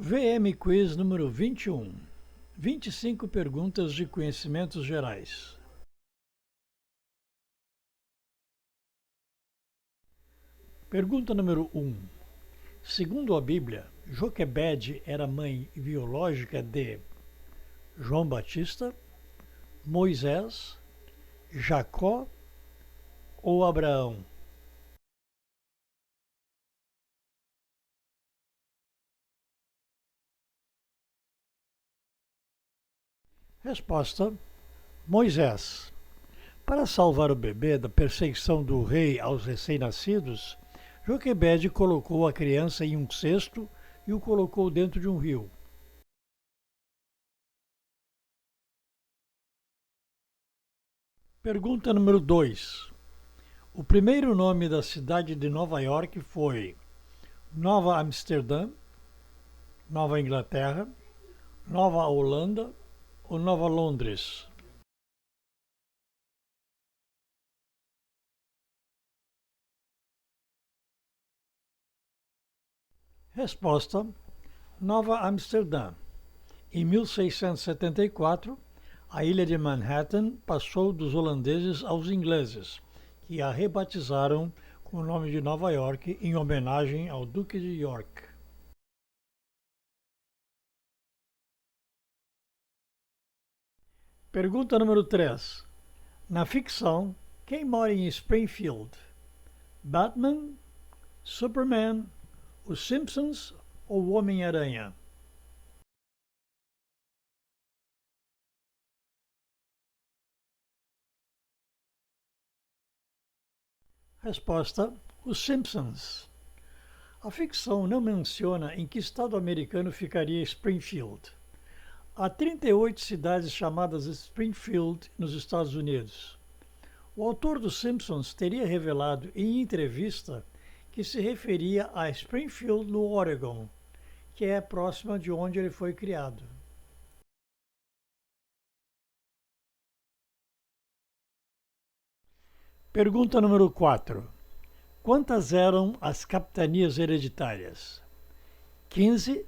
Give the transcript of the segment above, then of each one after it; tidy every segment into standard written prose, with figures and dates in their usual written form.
VM Quiz número 21. 25 perguntas de conhecimentos gerais. Pergunta número 1. Segundo a Bíblia, Joquebede era mãe biológica de João Batista, Moisés, Jacó ou Abraão? Resposta: Moisés. Para salvar o bebê da perseguição do rei aos recém-nascidos, Joquebede colocou a criança em um cesto e o colocou dentro de um rio. Pergunta número 2. O primeiro nome da cidade de Nova York foi Nova Amsterdã, Nova Inglaterra, Nova Holanda ou Nova Londres? Resposta: Nova Amsterdã. Em 1674, a ilha de Manhattan passou dos holandeses aos ingleses, que a rebatizaram com o nome de Nova York em homenagem ao Duque de York. Pergunta número 3. Na ficção, quem mora em Springfield? Batman, Superman, os Simpsons ou o Homem-Aranha? Resposta: os Simpsons. A ficção não menciona em que estado americano ficaria Springfield. Há 38 cidades chamadas Springfield nos Estados Unidos. O autor dos Simpsons teria revelado em entrevista que se referia a Springfield, no Oregon, que é próxima de onde ele foi criado. Pergunta número 4. Quantas eram as capitanias hereditárias? 15,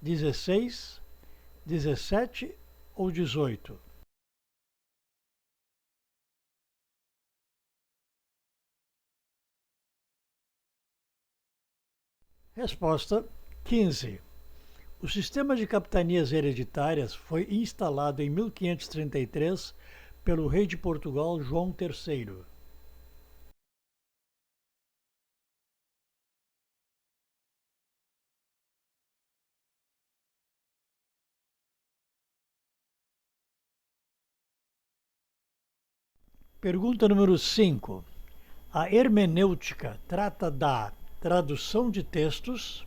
16, 17 ou 18? Resposta: 15. O sistema de capitanias hereditárias foi instalado em 1533 pelo rei de Portugal João III. Pergunta número 5. A hermenêutica trata da tradução de textos,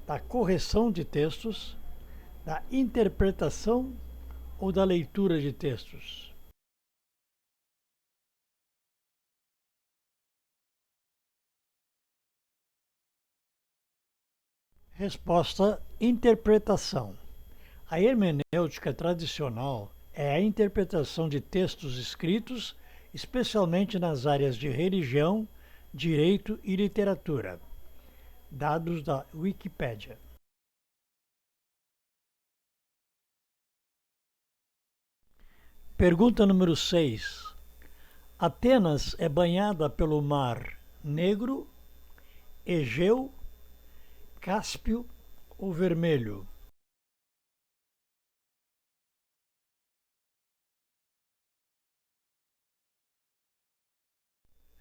da correção de textos, da interpretação ou da leitura de textos? Resposta: interpretação. A hermenêutica tradicional é a interpretação de textos escritos, especialmente nas áreas de religião, direito e literatura. Dados da Wikipédia. Pergunta número 6. Atenas é banhada pelo Mar Negro, Egeu, Cáspio ou Vermelho?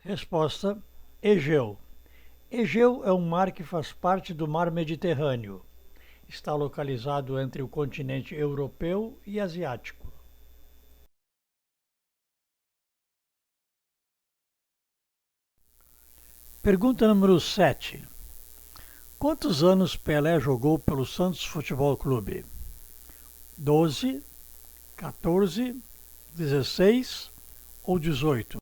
Resposta: Egeu. Egeu é um mar que faz parte do Mar Mediterrâneo. Está localizado entre o continente europeu e asiático. Pergunta número 7. Quantos anos Pelé jogou pelo Santos Futebol Clube? 12, 14, 16 ou 18?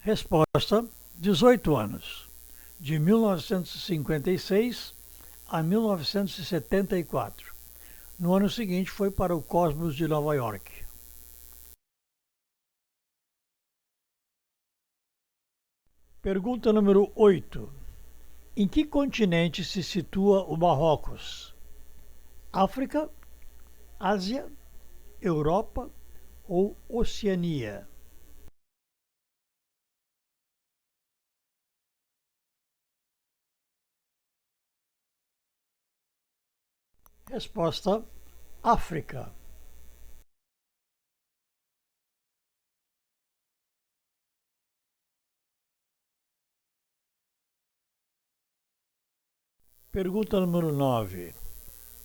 Resposta: 18 anos. De 1956 a 1974. No ano seguinte foi para o Cosmos de Nova York. Pergunta número 8. Em que continente se situa o Marrocos? África, Ásia, Europa ou Oceania? Resposta: África. Pergunta número 9.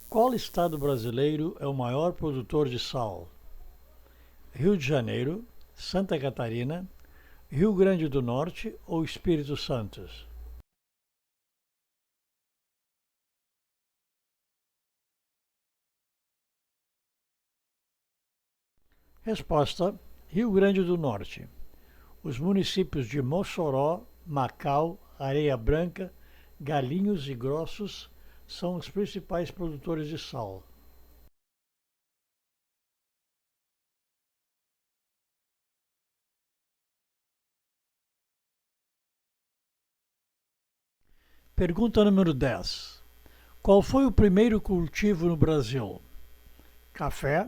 Qual estado brasileiro é o maior produtor de sal? Rio de Janeiro, Santa Catarina, Rio Grande do Norte ou Espírito Santo? Resposta: Rio Grande do Norte. Os municípios de Mossoró, Macau, Areia Branca, Galinhos e Grossos são os principais produtores de sal. Pergunta número 10. Qual foi o primeiro cultivo no Brasil? Café,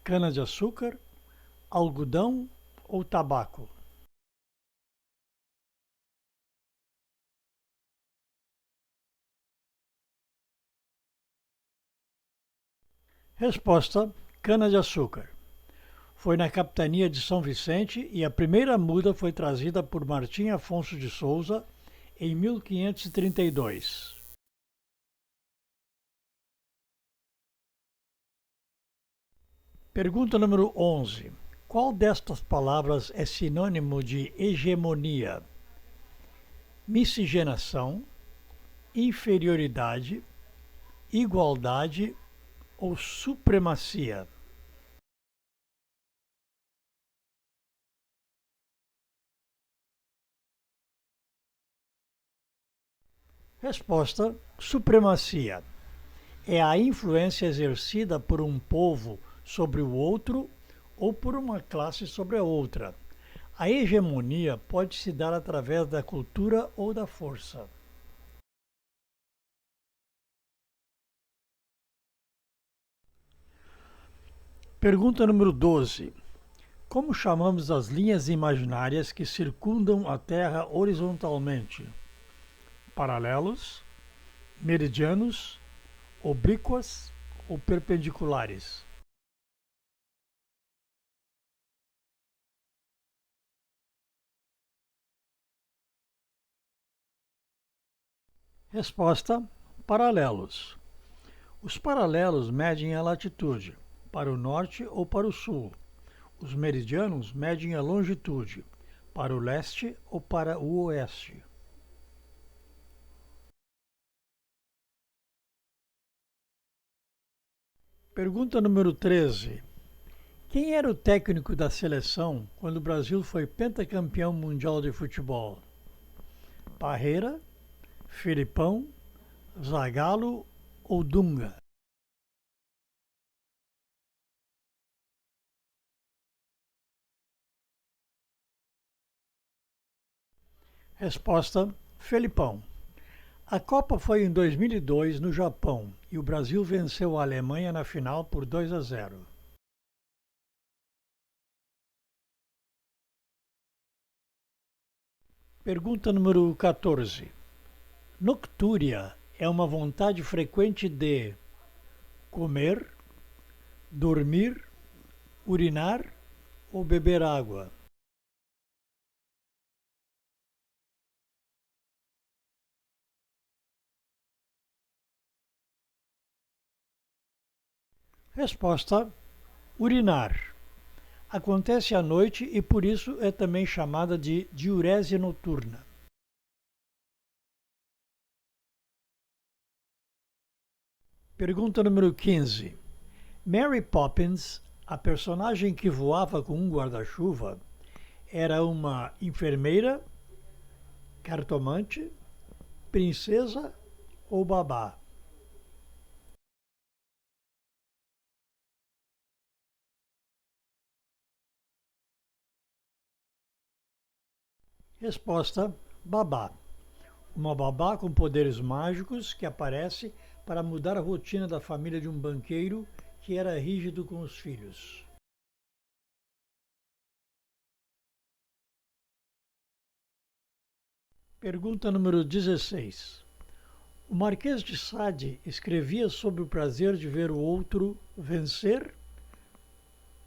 cana-de-açúcar, algodão ou tabaco? Resposta: cana-de-açúcar. Foi na capitania de São Vicente e a primeira muda foi trazida por Martim Afonso de Souza em 1532. Pergunta número 11. Qual destas palavras é sinônimo de hegemonia? Miscigenação, inferioridade, igualdade ou supremacia? Resposta: supremacia. É a influência exercida por um povo sobre o outro ou por uma classe sobre a outra. A hegemonia pode se dar através da cultura ou da força. Pergunta número 12. Como chamamos as linhas imaginárias que circundam a Terra horizontalmente? Paralelos, meridianos, oblíquas ou perpendiculares? Resposta: paralelos. Os paralelos medem a latitude, para o norte ou para o sul. Os meridianos medem a longitude, para o leste ou para o oeste. Pergunta número 13. Quem era o técnico da seleção quando o Brasil foi pentacampeão mundial de futebol? Parreira, Filipão, Zagallo ou Dunga? Resposta: Felipão. A Copa foi em 2002 no Japão e o Brasil venceu a Alemanha na final por 2-0. Pergunta número 14. Noctúria é uma vontade frequente de comer, dormir, urinar ou beber água? Resposta: urinar. Acontece à noite e por isso é também chamada de diurese noturna. Pergunta número 15. Mary Poppins, a personagem que voava com um guarda-chuva, era uma enfermeira, cartomante, princesa ou babá? Resposta: babá. Uma babá com poderes mágicos que aparece para mudar a rotina da família de um banqueiro que era rígido com os filhos. Pergunta número 16. O Marquês de Sade escrevia sobre o prazer de ver o outro vencer,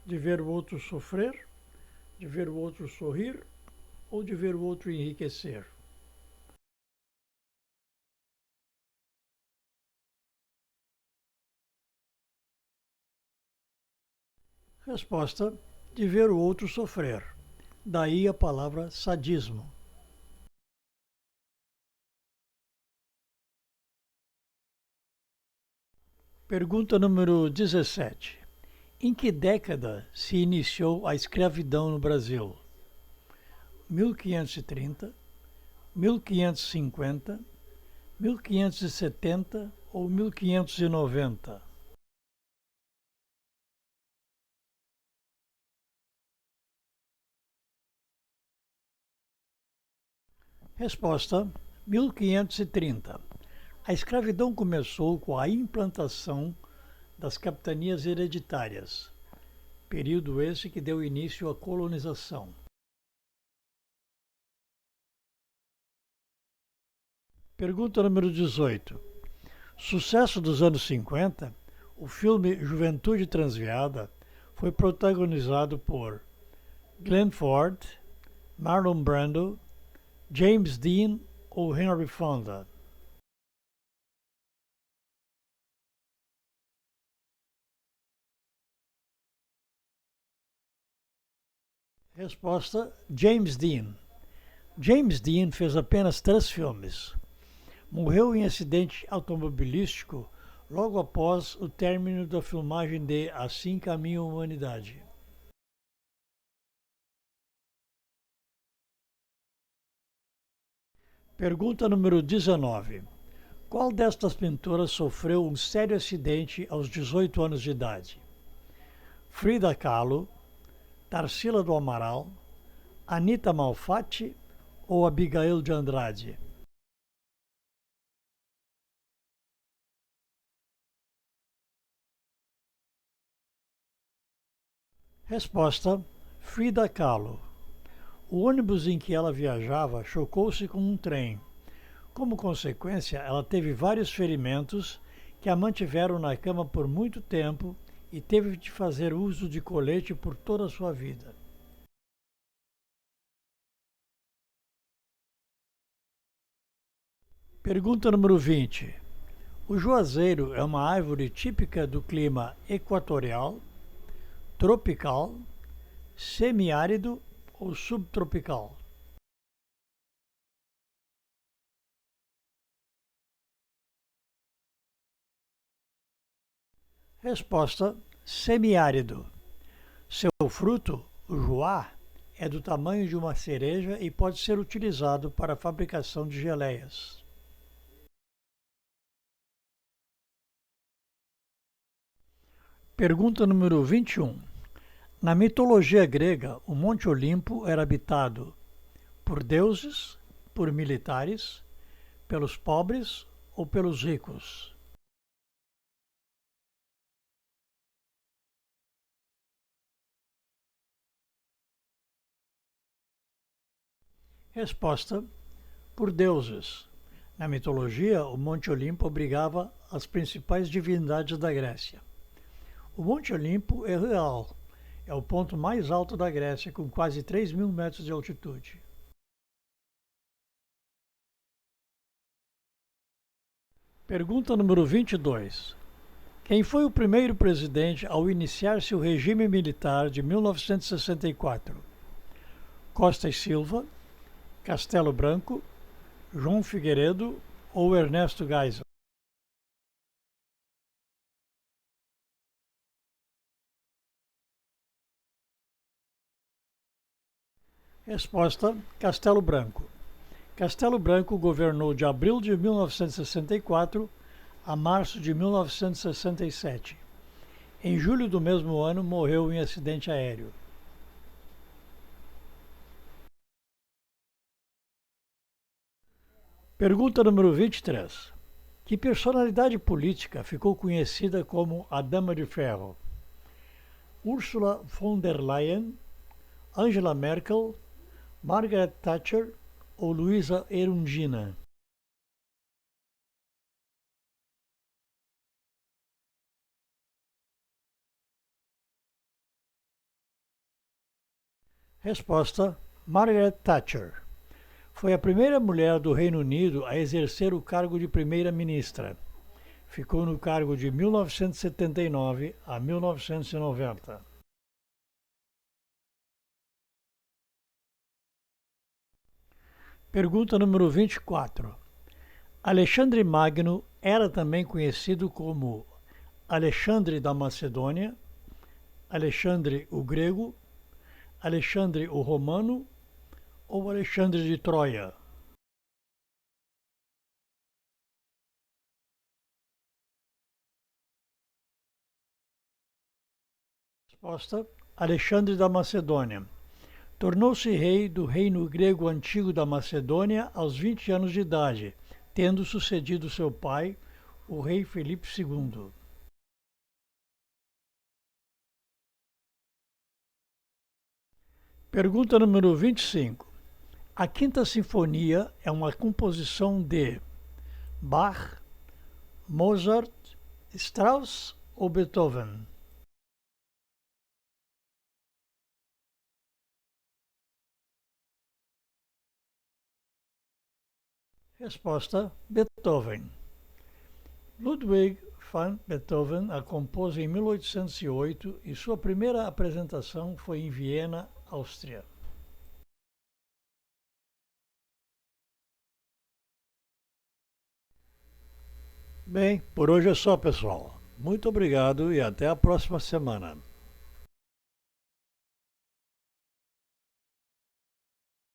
de ver o outro sofrer, de ver o outro sorrir ou de ver o outro enriquecer? Resposta: de ver o outro sofrer. Daí a palavra sadismo. Pergunta número 17. Em que década se iniciou a escravidão no Brasil? 1530, 1550, 1570 ou 1590? Resposta: 1530. A escravidão começou com a implantação das capitanias hereditárias, período esse que deu início à colonização. Pergunta número 18. Sucesso dos anos 50, o filme Juventude Transviada foi protagonizado por Glenn Ford, Marlon Brando, James Dean ou Henry Fonda? Resposta: James Dean. James Dean fez apenas 3 filmes. Morreu em acidente automobilístico logo após o término da filmagem de Assim Caminha a Humanidade. Pergunta número 19. Qual destas pintoras sofreu um sério acidente aos 18 anos de idade? Frida Kahlo, Tarsila do Amaral, Anita Malfatti ou Abigail de Andrade? Resposta: Frida Kahlo. O ônibus em que ela viajava chocou-se com um trem. Como consequência, ela teve vários ferimentos que a mantiveram na cama por muito tempo e teve de fazer uso de colete por toda a sua vida. Pergunta número 20. O juazeiro é uma árvore típica do clima equatorial, tropical, semiárido ou subtropical? Resposta: semiárido. Seu fruto, o juá, é do tamanho de uma cereja e pode ser utilizado para a fabricação de geleias. Pergunta número 21. Na mitologia grega, o Monte Olimpo era habitado por deuses, por militares, pelos pobres ou pelos ricos? Resposta: por deuses. Na mitologia, o Monte Olimpo abrigava as principais divindades da Grécia. O Monte Olimpo é real. É o ponto mais alto da Grécia, com quase 3.000 metros de altitude. Pergunta número 22. Quem foi o primeiro presidente ao iniciar-se o regime militar de 1964? Costa e Silva, Castelo Branco, João Figueiredo ou Ernesto Geisel? Resposta: Castelo Branco. Castelo Branco governou de abril de 1964 a março de 1967. Em julho do mesmo ano, morreu em acidente aéreo. Pergunta número 23. Que personalidade política ficou conhecida como a Dama de Ferro? Ursula von der Leyen, Angela Merkel, Margaret Thatcher ou Luisa Erundina? Resposta: Margaret Thatcher. Foi a primeira mulher do Reino Unido a exercer o cargo de primeira-ministra. Ficou no cargo de 1979 a 1990. Pergunta número 24. Alexandre Magno era também conhecido como Alexandre da Macedônia, Alexandre o Grego, Alexandre o Romano ou Alexandre de Troia? Resposta: Alexandre da Macedônia. Tornou-se rei do reino grego antigo da Macedônia aos 20 anos de idade, tendo sucedido seu pai, o rei Filipe II. Pergunta número 25. A Quinta Sinfonia é uma composição de Bach, Mozart, Strauss ou Beethoven? Resposta: Beethoven. Ludwig van Beethoven a compôs em 1808 e sua primeira apresentação foi em Viena, Áustria. Bem, por hoje é só, pessoal. Muito obrigado e até a próxima semana.